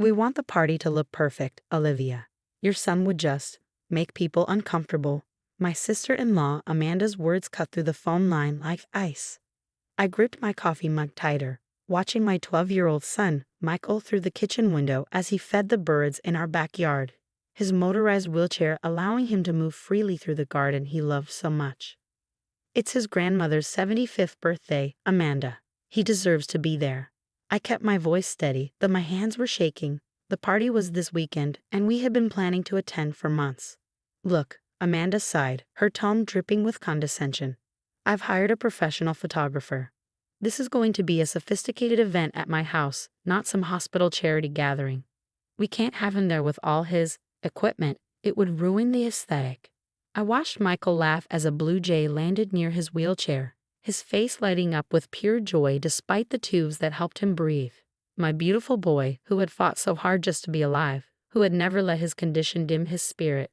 We want the party to look perfect, Olivia. Your son would just make people uncomfortable. My sister-in-law Amanda's words cut through the phone line like ice. I gripped my coffee mug tighter, watching my 12-year-old son, Michael, through the kitchen window as he fed the birds in our backyard, his motorized wheelchair allowing him to move freely through the garden he loved so much. It's his grandmother's 75th birthday, Amanda. He deserves to be there. I kept my voice steady, though my hands were shaking. The party was this weekend, and we had been planning to attend for months. Look, Amanda sighed, her tone dripping with condescension. I've hired a professional photographer. This is going to be a sophisticated event at my house, not some hospital charity gathering. We can't have him there with all his equipment. It would ruin the aesthetic. I watched Michael laugh as a blue jay landed near his wheelchair, his face lighting up with pure joy despite the tubes that helped him breathe. My beautiful boy, who had fought so hard just to be alive, who had never let his condition dim his spirit.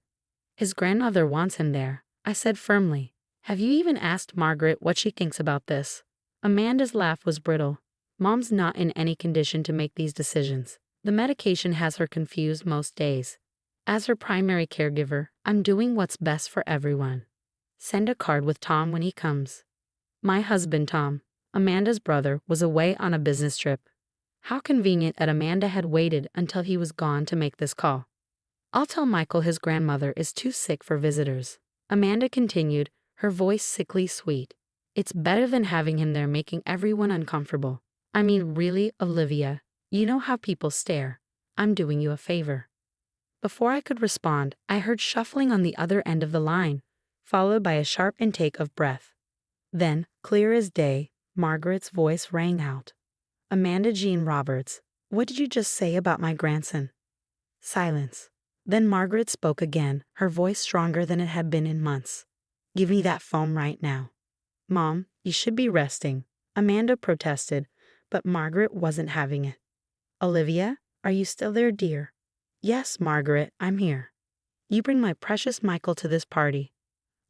His grandmother wants him there, I said firmly. Have you even asked Margaret what she thinks about this? Amanda's laugh was brittle. Mom's not in any condition to make these decisions. The medication has her confused most days. As her primary caregiver, I'm doing what's best for everyone. Send a card with Tom when he comes. My husband Tom, Amanda's brother, was away on a business trip. How convenient that Amanda had waited until he was gone to make this call. I'll tell Michael his grandmother is too sick for visitors. Amanda continued, her voice sickly sweet. It's better than having him there making everyone uncomfortable. I mean, really, Olivia, you know how people stare. I'm doing you a favor. Before I could respond, I heard shuffling on the other end of the line, followed by a sharp intake of breath. Then, clear as day, Margaret's voice rang out. Amanda Jean Roberts, what did you just say about my grandson? Silence. Then Margaret spoke again, her voice stronger than it had been in months. Give me that phone right now. Mom, you should be resting, Amanda protested, but Margaret wasn't having it. Olivia, are you still there, dear? Yes, Margaret, I'm here. You bring my precious Michael to this party.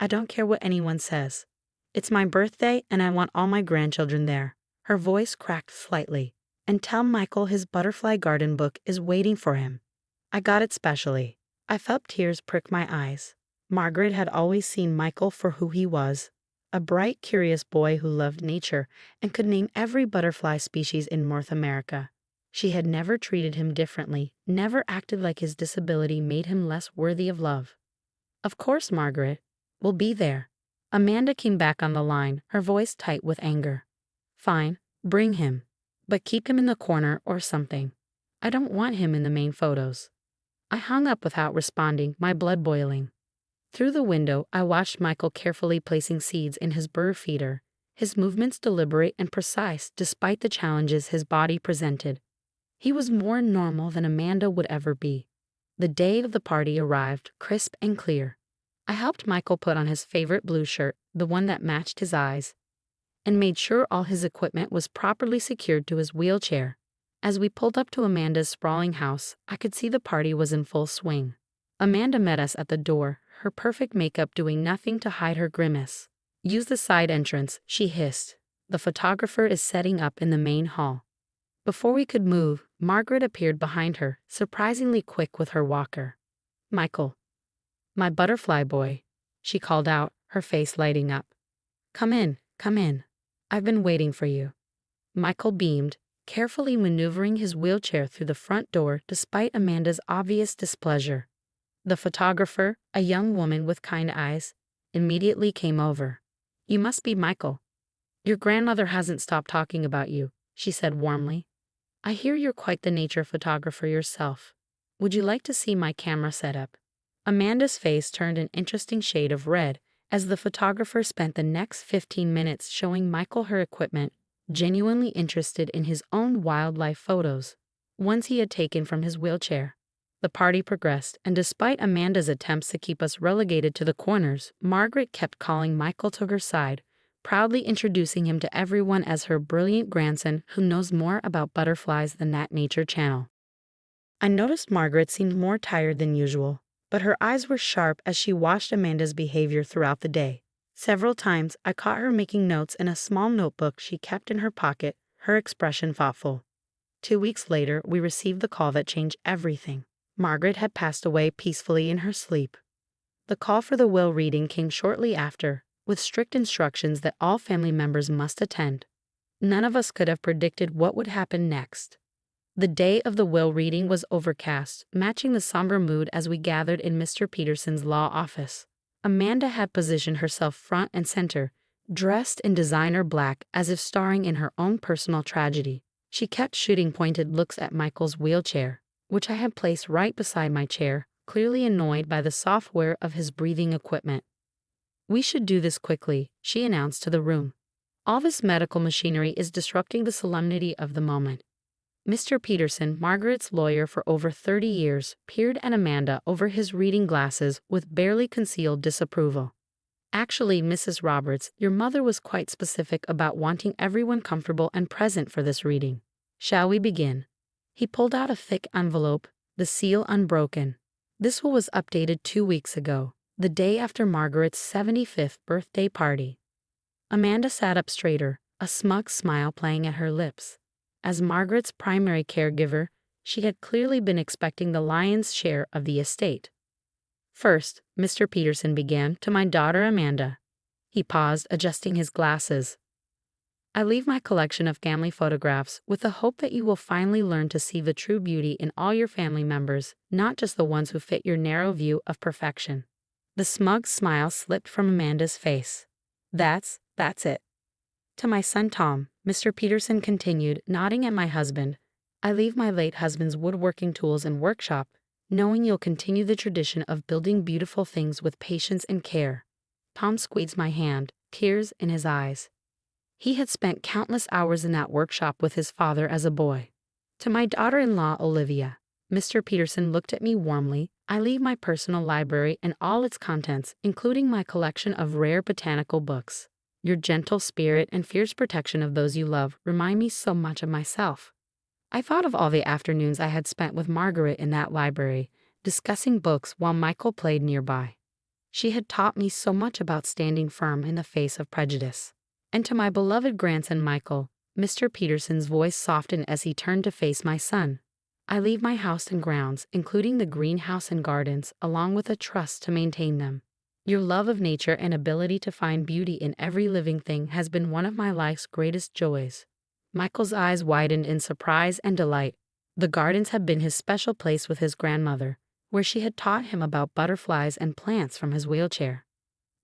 I don't care what anyone says. It's my birthday and I want all my grandchildren there. Her voice cracked slightly. And tell Michael his butterfly garden book is waiting for him. I got it specially. I felt tears prick my eyes. Margaret had always seen Michael for who he was. A bright, curious boy who loved nature and could name every butterfly species in North America. She had never treated him differently, never acted like his disability made him less worthy of love. Of course, Margaret. We'll be there. Amanda came back on the line, her voice tight with anger. Fine, bring him. But keep him in the corner or something. I don't want him in the main photos. I hung up without responding, my blood boiling. Through the window, I watched Michael carefully placing seeds in his bird feeder, his movements deliberate and precise despite the challenges his body presented. He was more normal than Amanda would ever be. The day of the party arrived, crisp and clear. I helped Michael put on his favorite blue shirt, the one that matched his eyes, and made sure all his equipment was properly secured to his wheelchair. As we pulled up to Amanda's sprawling house, I could see the party was in full swing. Amanda met us at the door, her perfect makeup doing nothing to hide her grimace. Use the side entrance, she hissed. The photographer is setting up in the main hall. Before we could move, Margaret appeared behind her, surprisingly quick with her walker. Michael. My butterfly boy, she called out, her face lighting up. Come in, come in. I've been waiting for you. Michael beamed, carefully maneuvering his wheelchair through the front door despite Amanda's obvious displeasure. The photographer, a young woman with kind eyes, immediately came over. You must be Michael. Your grandmother hasn't stopped talking about you, she said warmly. I hear you're quite the nature photographer yourself. Would you like to see my camera setup? Amanda's face turned an interesting shade of red as the photographer spent the next 15 minutes showing Michael her equipment, genuinely interested in his own wildlife photos, ones he had taken from his wheelchair. The party progressed, and despite Amanda's attempts to keep us relegated to the corners, Margaret kept calling Michael to her side, proudly introducing him to everyone as her brilliant grandson who knows more about butterflies than that Nature Channel. I noticed Margaret seemed more tired than usual, but her eyes were sharp as she watched Amanda's behavior throughout the day. Several times I caught her making notes in a small notebook she kept in her pocket, her expression thoughtful. 2 weeks later, we received the call that changed everything. Margaret had passed away peacefully in her sleep. The call for the will reading came shortly after, with strict instructions that all family members must attend. None of us could have predicted what would happen next. The day of the will reading was overcast, matching the somber mood as we gathered in Mr. Peterson's law office. Amanda had positioned herself front and center, dressed in designer black as if starring in her own personal tragedy. She kept shooting pointed looks at Michael's wheelchair, which I had placed right beside my chair, clearly annoyed by the software of his breathing equipment. "We should do this quickly," she announced to the room. "All this medical machinery is disrupting the solemnity of the moment." Mr. Peterson, Margaret's lawyer for over 30 years, peered at Amanda over his reading glasses with barely concealed disapproval. "Actually, Mrs. Roberts, your mother was quite specific about wanting everyone comfortable and present for this reading. Shall we begin?" He pulled out a thick envelope, the seal unbroken. This one was updated 2 weeks ago, the day after Margaret's 75th birthday party. Amanda sat up straighter, a smug smile playing at her lips. As Margaret's primary caregiver, she had clearly been expecting the lion's share of the estate. "First," Mr. Peterson began, "to my daughter Amanda." He paused, adjusting his glasses. "I leave my collection of family photographs with the hope that you will finally learn to see the true beauty in all your family members, not just the ones who fit your narrow view of perfection." The smug smile slipped from Amanda's face. That's it. "To my son Tom," Mr. Peterson continued, nodding at my husband, "I leave my late husband's woodworking tools and workshop, knowing you'll continue the tradition of building beautiful things with patience and care." Tom squeezed my hand, tears in his eyes. He had spent countless hours in that workshop with his father as a boy. "To my daughter-in-law Olivia," Mr. Peterson looked at me warmly, "I leave my personal library and all its contents, including my collection of rare botanical books. Your gentle spirit and fierce protection of those you love remind me so much of myself." I thought of all the afternoons I had spent with Margaret in that library, discussing books while Michael played nearby. She had taught me so much about standing firm in the face of prejudice. "And to my beloved grandson Michael," Mr. Peterson's voice softened as he turned to face my son, "I leave my house and grounds, including the greenhouse and gardens, along with a trust to maintain them. Your love of nature and ability to find beauty in every living thing has been one of my life's greatest joys." Michael's eyes widened in surprise and delight. The gardens had been his special place with his grandmother, where she had taught him about butterflies and plants from his wheelchair.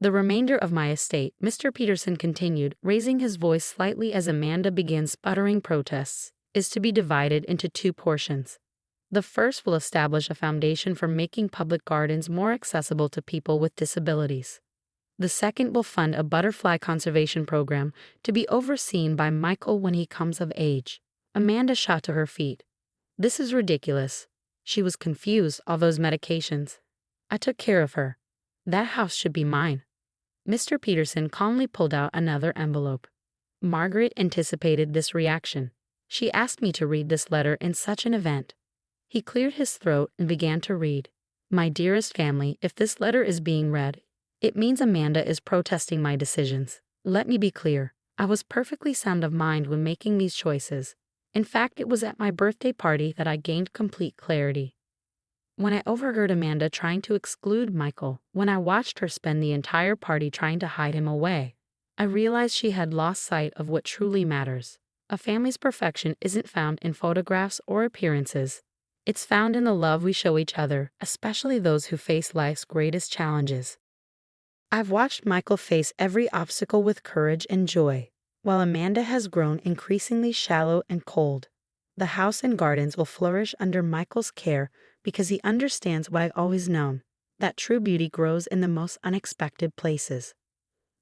"The remainder of my estate," Mr. Peterson continued, raising his voice slightly as Amanda began sputtering protests, "is to be divided into 2 portions. The first will establish a foundation for making public gardens more accessible to people with disabilities. The second will fund a butterfly conservation program to be overseen by Michael when he comes of age." Amanda shot to her feet. "This is ridiculous." She was confused, all those medications. "I took care of her. That house should be mine." Mr. Peterson calmly pulled out another envelope. Margaret anticipated this reaction. She asked me to read this letter in such an event. He cleared his throat and began to read. "My dearest family, if this letter is being read, it means Amanda is protesting my decisions. Let me be clear. I was perfectly sound of mind when making these choices. In fact, it was at my birthday party that I gained complete clarity. When I overheard Amanda trying to exclude Michael, when I watched her spend the entire party trying to hide him away, I realized she had lost sight of what truly matters. A family's perfection isn't found in photographs or appearances. It's found in the love we show each other, especially those who face life's greatest challenges." I've watched Michael face every obstacle with courage and joy, while Amanda has grown increasingly shallow and cold. The house and gardens will flourish under Michael's care because he understands what I've always known, that true beauty grows in the most unexpected places.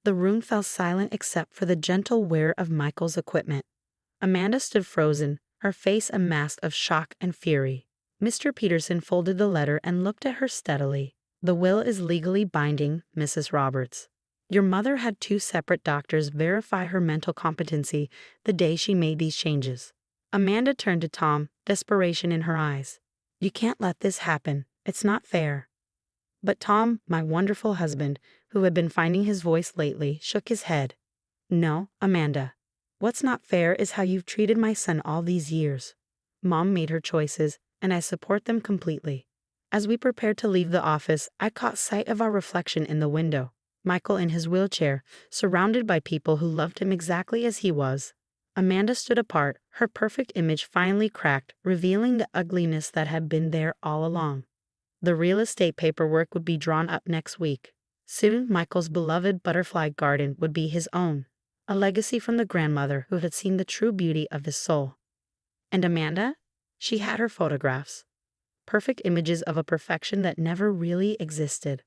The room fell silent except for the gentle whir of Michael's equipment. Amanda stood frozen, her face a mask of shock and fury. Mr. Peterson folded the letter and looked at her steadily. "The will is legally binding, Mrs. Roberts. Your mother had 2 separate doctors verify her mental competency the day she made these changes." Amanda turned to Tom, desperation in her eyes. "You can't let this happen. It's not fair." But Tom, my wonderful husband, who had been finding his voice lately, shook his head. "No, Amanda. What's not fair is how you've treated my son all these years. Mom made her choices, and I support them completely. As we prepared to leave the office, I caught sight of our reflection in the window. Michael in his wheelchair, surrounded by people who loved him exactly as he was. Amanda stood apart, her perfect image finally cracked, revealing the ugliness that had been there all along. The real estate paperwork would be drawn up next week. Soon, Michael's beloved butterfly garden would be his own, a legacy from the grandmother who had seen the true beauty of his soul. And Amanda? She had her photographs. Perfect images of a perfection that never really existed.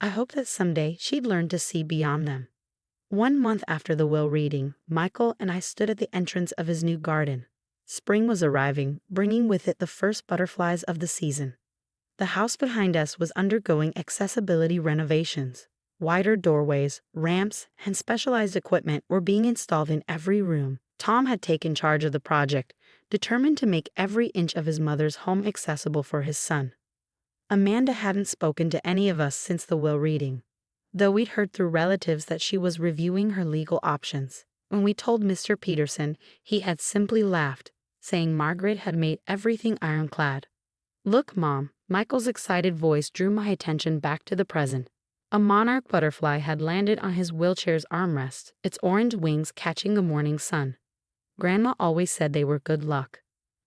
I hoped that someday she'd learn to see beyond them. 1 month after the will reading, Michael and I stood at the entrance of his new garden. Spring was arriving, bringing with it the first butterflies of the season. The house behind us was undergoing accessibility renovations. Wider doorways, ramps, and specialized equipment were being installed in every room. Tom had taken charge of the project, determined to make every inch of his mother's home accessible for his son. Amanda hadn't spoken to any of us since the will reading, though we'd heard through relatives that she was reviewing her legal options. When we told Mr. Peterson, he had simply laughed, saying Margaret had made everything ironclad. "Look, Mom," Michael's excited voice drew my attention back to the present. A monarch butterfly had landed on his wheelchair's armrest, its orange wings catching the morning sun. Grandma always said they were good luck.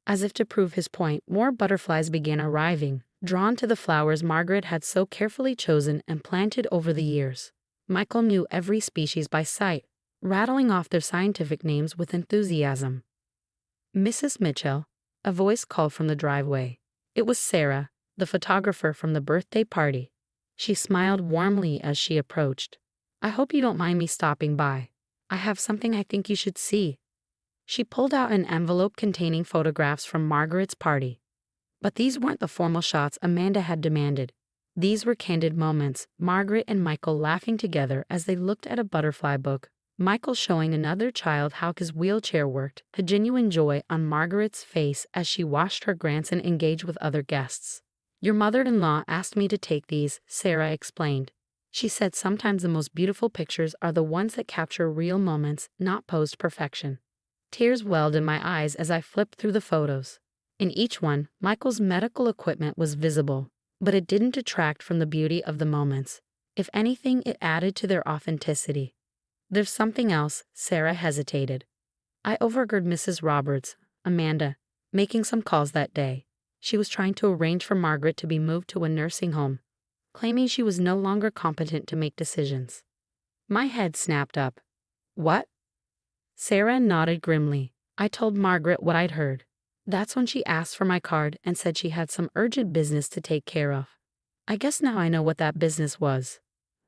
As if to prove his point, more butterflies began arriving, drawn to the flowers Margaret had so carefully chosen and planted over the years. Michael knew every species by sight, rattling off their scientific names with enthusiasm. "Mrs. Mitchell," a voice called from the driveway. It was Sarah, the photographer from the birthday party. She smiled warmly as she approached. "I hope you don't mind me stopping by. I have something I think you should see." She pulled out an envelope containing photographs from Margaret's party. But these weren't the formal shots Amanda had demanded. These were candid moments, Margaret and Michael laughing together as they looked at a butterfly book, Michael showing another child how his wheelchair worked, the genuine joy on Margaret's face as she watched her grandson engage with other guests. "Your mother-in-law asked me to take these," Sarah explained. "She said sometimes the most beautiful pictures are the ones that capture real moments, not posed perfection." Tears welled in my eyes as I flipped through the photos. In each one, Michael's medical equipment was visible, but it didn't detract from the beauty of the moments. If anything, it added to their authenticity. "There's something else," Sarah hesitated. "I overheard Mrs. Roberts, Amanda, making some calls that day. She was trying to arrange for Margaret to be moved to a nursing home, claiming she was no longer competent to make decisions." My head snapped up. "What?" Sarah nodded grimly. "I told Margaret what I'd heard. That's when she asked for my card and said she had some urgent business to take care of. I guess now I know what that business was."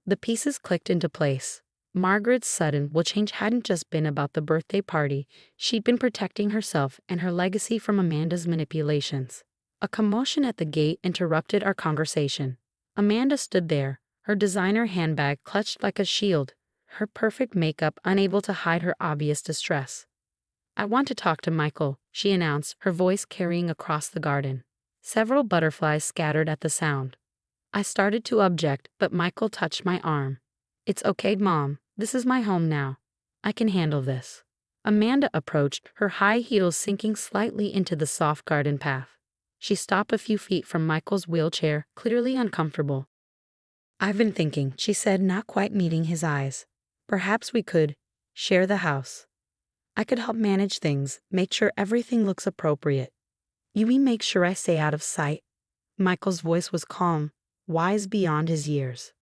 The pieces clicked into place. Margaret's sudden will change hadn't just been about the birthday party, she'd been protecting herself and her legacy from Amanda's manipulations. A commotion at the gate interrupted our conversation. Amanda stood there, her designer handbag clutched like a shield, her perfect makeup unable to hide her obvious distress. "I want to talk to Michael," she announced, her voice carrying across the garden. Several butterflies scattered at the sound. I started to object, but Michael touched my arm. "It's okay, Mom. This is my home now. I can handle this." Amanda approached, her high heels sinking slightly into the soft garden path. She stopped a few feet from Michael's wheelchair, clearly uncomfortable. "I've been thinking," she said, not quite meeting his eyes. "Perhaps we could share the house. I could help manage things, make sure everything looks appropriate. You mean make sure I stay out of sight?" Michael's voice was calm, wise beyond his years.